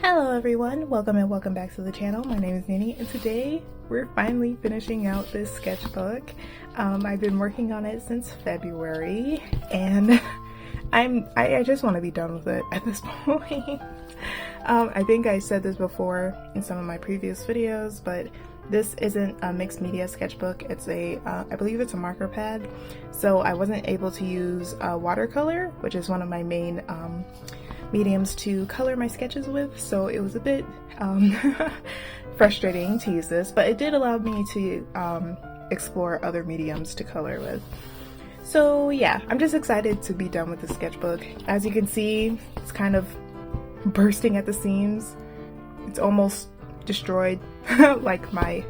Hello everyone, welcome and welcome back to the channel. My name is Nini and today we're finally finishing out this sketchbook. I've been working on it since February and I just want to be done with it at this point. I think I said this before in some of my previous videos, but this isn't a mixed media sketchbook. It's a, I believe it's a marker pad. So I wasn't able to use watercolor, which is one of my main mediums to color my sketches with, so it was a bit frustrating to use this, but it did allow me to explore other mediums to color with. So yeah, I'm just excited to be done with the sketchbook. As you can see, it's kind of bursting at the seams. It's almost destroyed like my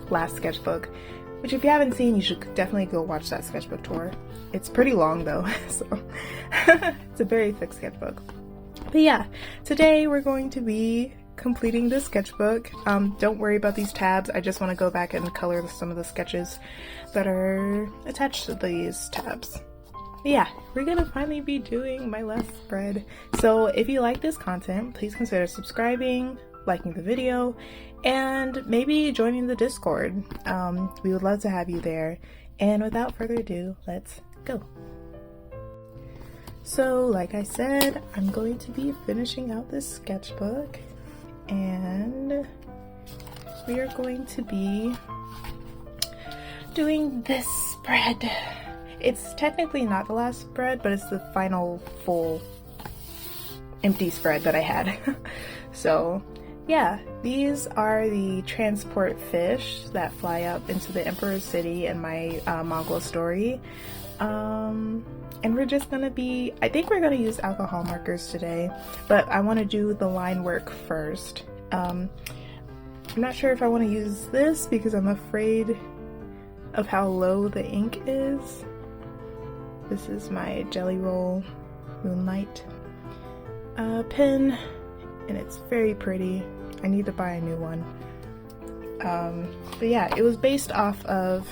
last sketchbook, which if you haven't seen, you should definitely go watch that sketchbook tour. It's pretty long though, so it's a very thick sketchbook. But yeah, today we're going to be completing this sketchbook. Don't worry about these tabs. I just want to go back and color some of the sketches that are attached to these tabs. But yeah, we're gonna finally be doing my last spread. So if you like this content, please consider subscribing, liking the video, and maybe joining the Discord. We would love to have you there. And without further ado, let's go. So like I said, I'm going to be finishing out this sketchbook and we are going to be doing this spread. It's technically not the last spread, but it's the final full empty spread that I had. So yeah, these are the transport fish that fly up into the Emperor's City in my Mongol story. And we're just gonna be, I think we're gonna use alcohol markers today, but I want to do the line work first. I'm not sure if I want to use this because I'm afraid of how low the ink is. This is my Jelly Roll Moonlight pen, and it's very pretty. I need to buy a new one. But yeah, it was based off of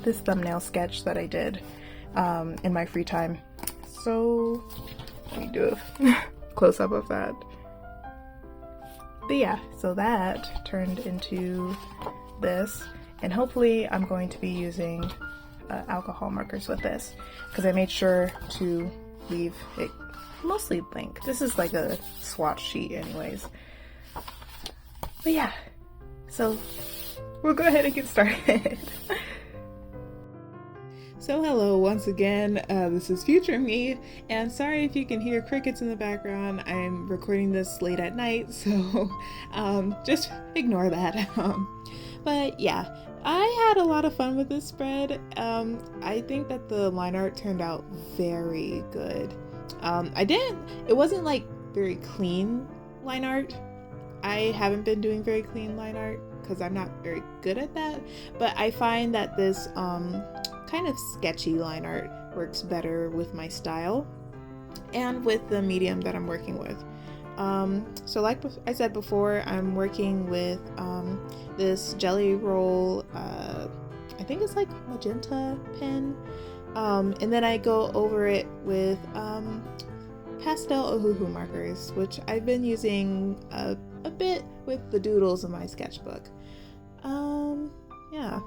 this thumbnail sketch that I did in my free time. So let me do a close up of that. But yeah, so that turned into this, and hopefully I'm going to be using alcohol markers with this because I made sure to leave it mostly blank. This is like a swatch sheet anyways. But yeah, so we'll go ahead and get started. So hello once again, this is future me, and sorry if you can hear crickets in the background. I'm recording this late at night, so just ignore that. But yeah, I had a lot of fun with this spread. I think that the line art turned out very good. It wasn't like very clean line art. I haven't been doing very clean line art because I'm not very good at that, but I find that this kind of sketchy line art works better with my style and with the medium that I'm working with. So like I said before, I'm working with this Jelly Roll, I think it's like magenta pen, and then I go over it with pastel ohuhu markers, which I've been using a bit with the doodles in my sketchbook. Yeah.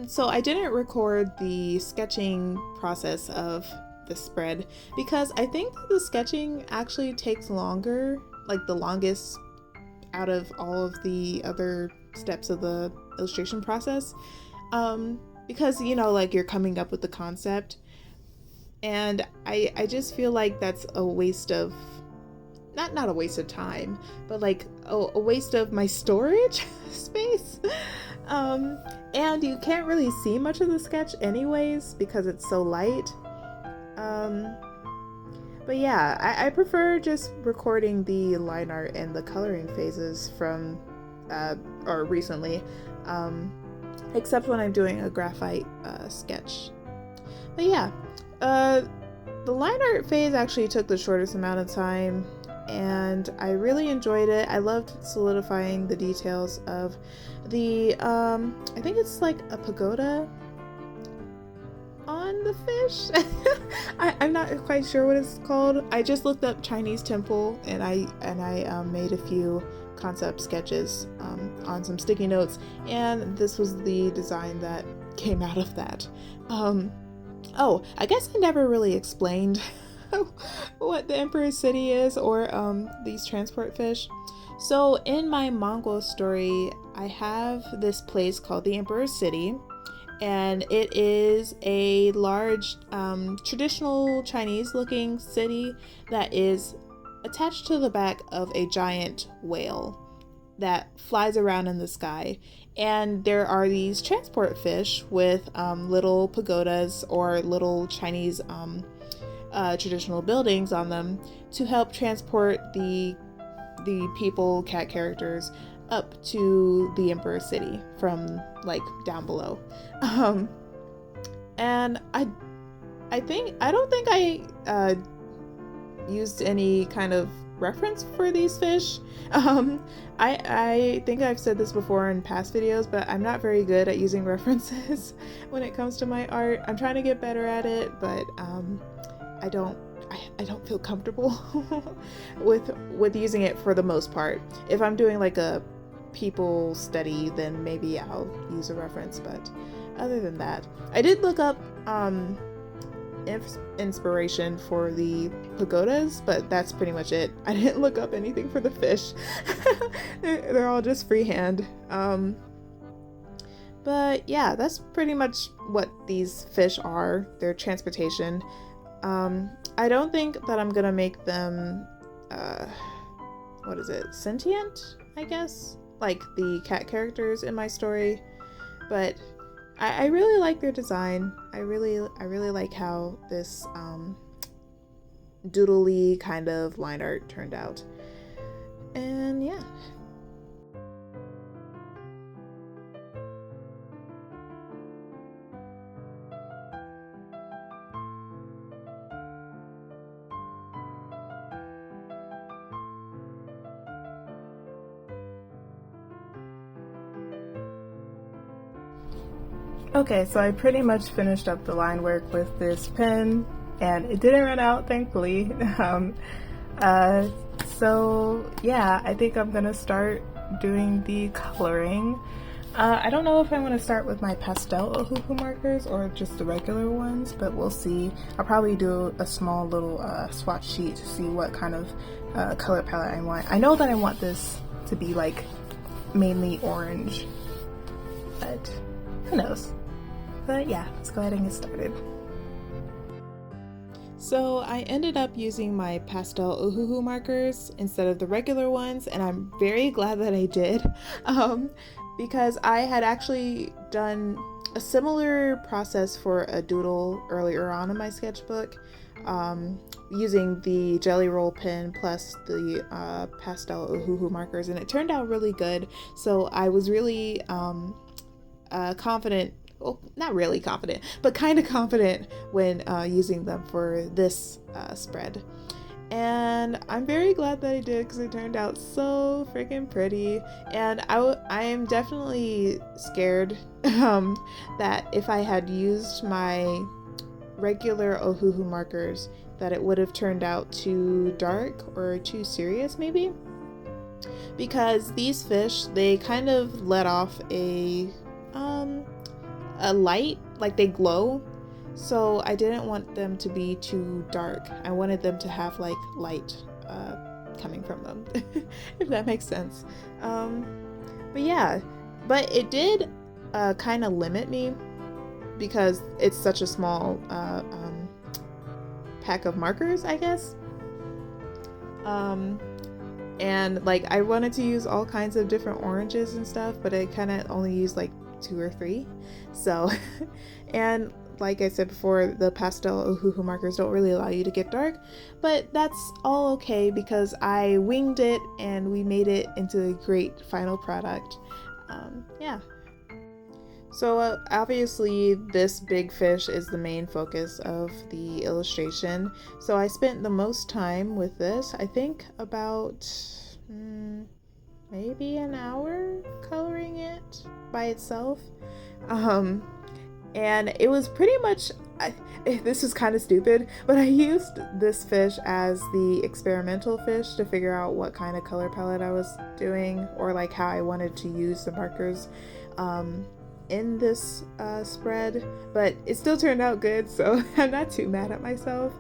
So I didn't record the sketching process of the spread because I think that the sketching actually takes longer, like the longest out of all of the other steps of the illustration process, because you know, like you're coming up with the concept, and I just feel like that's a waste of not a waste of time, but like a waste of my storage space. And you can't really see much of the sketch anyways because it's so light. But yeah, I prefer just recording the line art and the coloring phases from or recently, except when I'm doing a graphite sketch. But yeah, the line art phase actually took the shortest amount of time, and I really enjoyed it. I loved solidifying the details of the I think it's like a pagoda on on the fish. I'm not quite sure what it's called. I just looked up Chinese temple and I made a few concept sketches on some sticky notes, and this was the design that came out of that. Oh, I guess I never really explained what the Emperor's City is, or these transport fish. So in my Mongol story, I have this place called the Emperor's City, and it is a large traditional Chinese looking city that is attached to the back of a giant whale that flies around in the sky. And there are these transport fish with little pagodas or little Chinese traditional buildings on them to help transport the people, cat characters, up to the Emperor's City from like down below. And I don't think I used any kind of reference for these fish. I think I've said this before in past videos, but I'm not very good at using references when it comes to my art. I'm trying to get better at it, but I don't feel comfortable with using it for the most part. If I'm doing like a people study, then maybe I'll use a reference, but other than that, I did look up inspiration for the pagodas, but that's pretty much it. I didn't look up anything for the fish. They're all just freehand. But yeah, that's pretty much what these fish are, their transportation. I don't think that I'm gonna make them sentient, I guess, like the cat characters in my story, but I really like their design. I really like how this doodly kind of line art turned out. And yeah. Okay, so I pretty much finished up the line work with this pen, and it didn't run out, thankfully. So yeah, I think I'm gonna start doing the coloring. I don't know if I want to start with my pastel Ohuhu markers or just the regular ones, but we'll see. I'll probably do a small little swatch sheet to see what kind of color palette I want. I know that I want this to be like mainly orange, but who knows. But yeah, let's go ahead and get started. So I ended up using my pastel Ohuhu markers instead of the regular ones, and I'm very glad that I did, because I had actually done a similar process for a doodle earlier on in my sketchbook, using the jelly roll pen plus the pastel Ohuhu markers, and it turned out really good. So I was really confident, well, not really confident, but kind of confident when using them for this spread. And I'm very glad that I did, because it turned out so freaking pretty. And I am definitely scared that if I had used my regular Ohuhu markers, that it would have turned out too dark or too serious maybe. Because these fish, they kind of let off a light, like they glow, so I didn't want them to be too dark. I wanted them to have like light coming from them, if that makes sense. But yeah, but it did kind of limit me because it's such a small pack of markers, I guess. And like I wanted to use all kinds of different oranges and stuff, but I kind of only used like 2 or 3. So and like I said before, the pastel Ohuhu markers don't really allow you to get dark, but that's all okay because I winged it and we made it into a great final product. Yeah. So obviously this big fish is the main focus of the illustration. So I spent the most time with this, I think about maybe an hour coloring it by itself. And it was pretty much this is kind of stupid, but I used this fish as the experimental fish to figure out what kind of color palette I was doing, or like how I wanted to use the markers in this spread, but it still turned out good, so I'm not too mad at myself.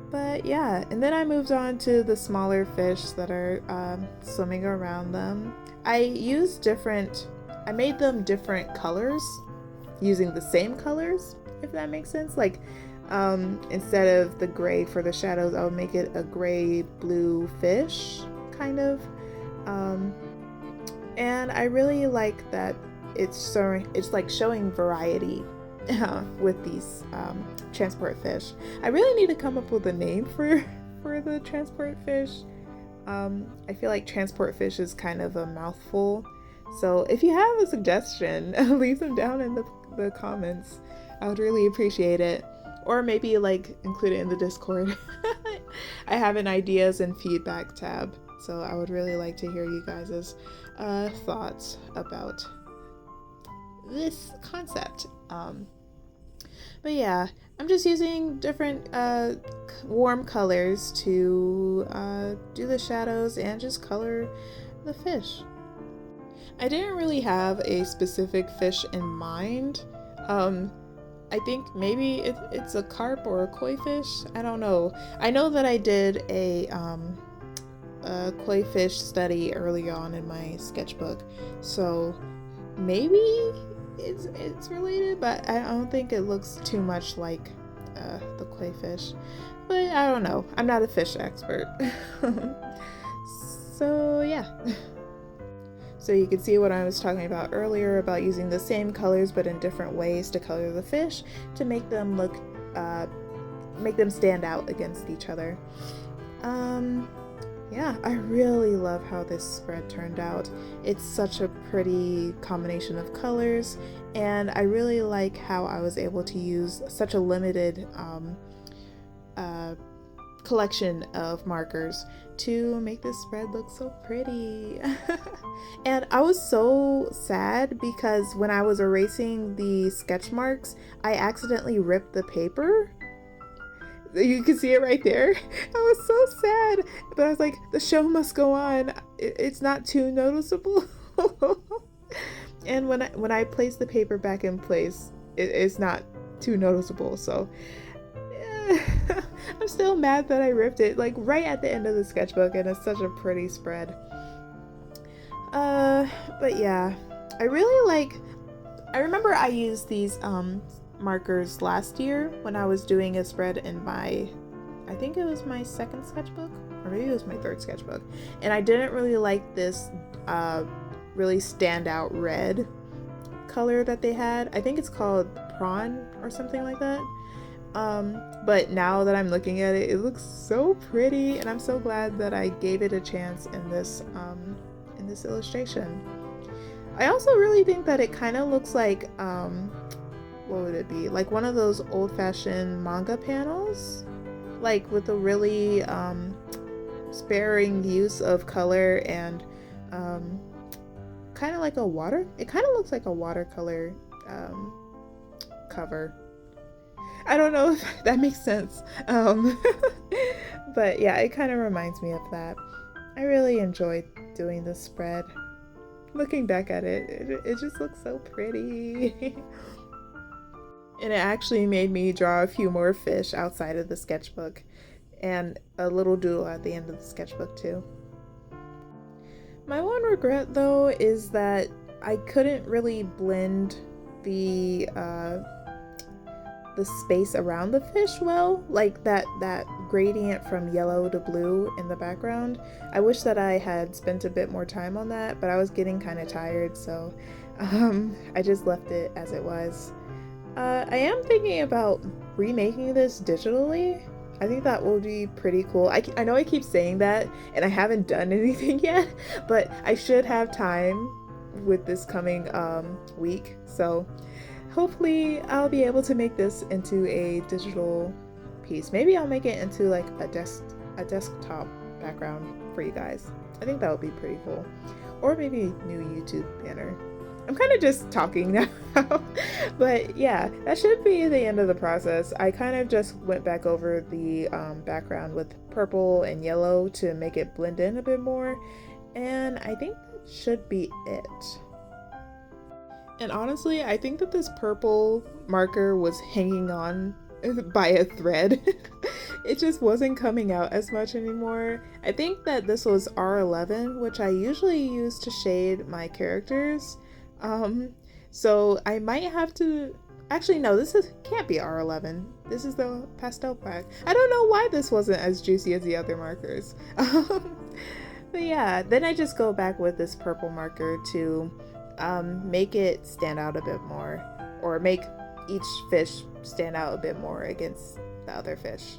But yeah, and then I moved on to the smaller fish that are swimming around them. I made them different colors using the same colors, if that makes sense. Like instead of the gray for the shadows, I would make it a gray blue fish kind of. And I really like that it's like showing variety with these transport fish. I really need to come up with a name for the transport fish. I feel like transport fish is kind of a mouthful, so if you have a suggestion, leave them down in the comments. I would really appreciate it, or maybe like include it in the Discord. I have an ideas and feedback tab, so I would really like to hear you guys' thoughts about this concept. But yeah, I'm just using different warm colors to do the shadows and just color the fish. I didn't really have a specific fish in mind. I think maybe it's a carp or a koi fish. I don't know. I know that I did a koi fish study early on in my sketchbook, so maybe it's related, but I don't think it looks too much like the koi fish. But I don't know. I'm not a fish expert. So yeah. So you can see what I was talking about earlier about using the same colors but in different ways to color the fish to make them look, make them stand out against each other. Yeah, I really love how this spread turned out. It's such a pretty combination of colors, and I really like how I was able to use such a limited collection of markers to make this spread look so pretty. And I was so sad because when I was erasing the sketch marks, I accidentally ripped the paper. You can see it right there. I was so sad, but I was like, the show must go on. It's not too noticeable. And when I place the paper back in place, it's not too noticeable. So I'm still mad that I ripped it like right at the end of the sketchbook, and it's such a pretty spread. But yeah, I remember I used these markers last year when I was doing a spread in I think it was my second sketchbook, or maybe it was my third sketchbook, and I didn't really like this really standout red color that they had. I think it's called prawn or something like that. But now that I'm looking at it, it looks so pretty, and I'm so glad that I gave it a chance in this illustration. I also really think that it kind of looks like what would it be, like one of those old-fashioned manga panels, like with a really sparing use of color, and kind of like it kind of looks like a watercolor cover. I don't know if that makes sense. But yeah, it kind of reminds me of that. I really enjoyed doing this spread. Looking back at it just looks so pretty. And it actually made me draw a few more fish outside of the sketchbook, and a little doodle at the end of the sketchbook too. My one regret though is that I couldn't really blend the space around the fish well, like that gradient from yellow to blue in the background. I wish that I had spent a bit more time on that, but I was getting kind of tired, so I just left it as it was. I am thinking about remaking this digitally. I think that will be pretty cool. I know I keep saying that and I haven't done anything yet, but I should have time with this coming week, so hopefully I'll be able to make this into a digital piece. Maybe I'll make it into like a desktop background for you guys. I think that would be pretty cool. Or maybe a new YouTube banner. I'm kind of just talking now. But yeah, that should be the end of the process. I kind of just went back over the background with purple and yellow to make it blend in a bit more, and I think that should be it. And honestly, I think that this purple marker was hanging on by a thread. It just wasn't coming out as much anymore. I think that this was R11, which I usually use to shade my characters. Um, so I might have to. Actually, no, can't be R11. This is the pastel pack. I don't know why this wasn't as juicy as the other markers. But yeah, then I just go back with this purple marker to make it stand out a bit more, or make each fish stand out a bit more against the other fish.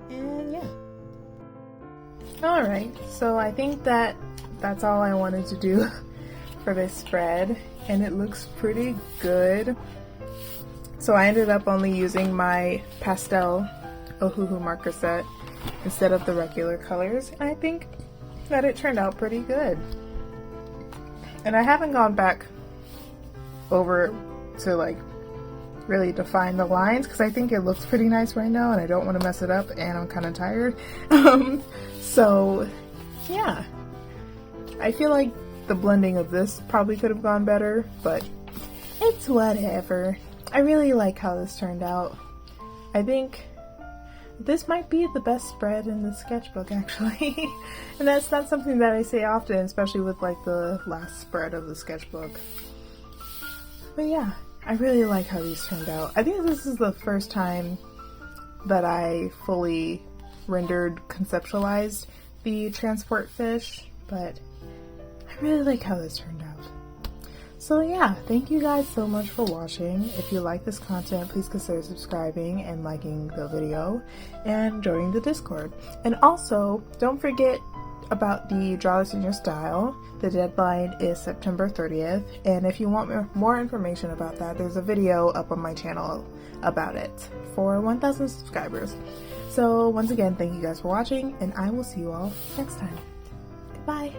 And yeah. Alright, so I think that's all I wanted to do for this spread, and it looks pretty good. So I ended up only using my pastel Ohuhu marker set instead of the regular colors, and I think that it turned out pretty good. And I haven't gone back over to like really define the lines because I think it looks pretty nice right now and I don't want to mess it up, and I'm kind of tired. So yeah, I feel like the blending of this probably could have gone better, but it's whatever. I really like how this turned out. I think this might be the best spread in the sketchbook, actually. And that's not something that I say often, especially with like the last spread of the sketchbook. But yeah, I really like how these turned out. I think this is the first time that I fully rendered, conceptualized the transport fish, but I really like how this turned out. So yeah, thank you guys so much for watching. If you like this content, please consider subscribing and liking the video and joining the Discord. And also, don't forget about the Draw This in Your Style. The deadline is September 30th, and if you want more information about that, there's a video up on my channel about it for 1,000 subscribers. So once again, thank you guys for watching, and I will see you all next time. Goodbye!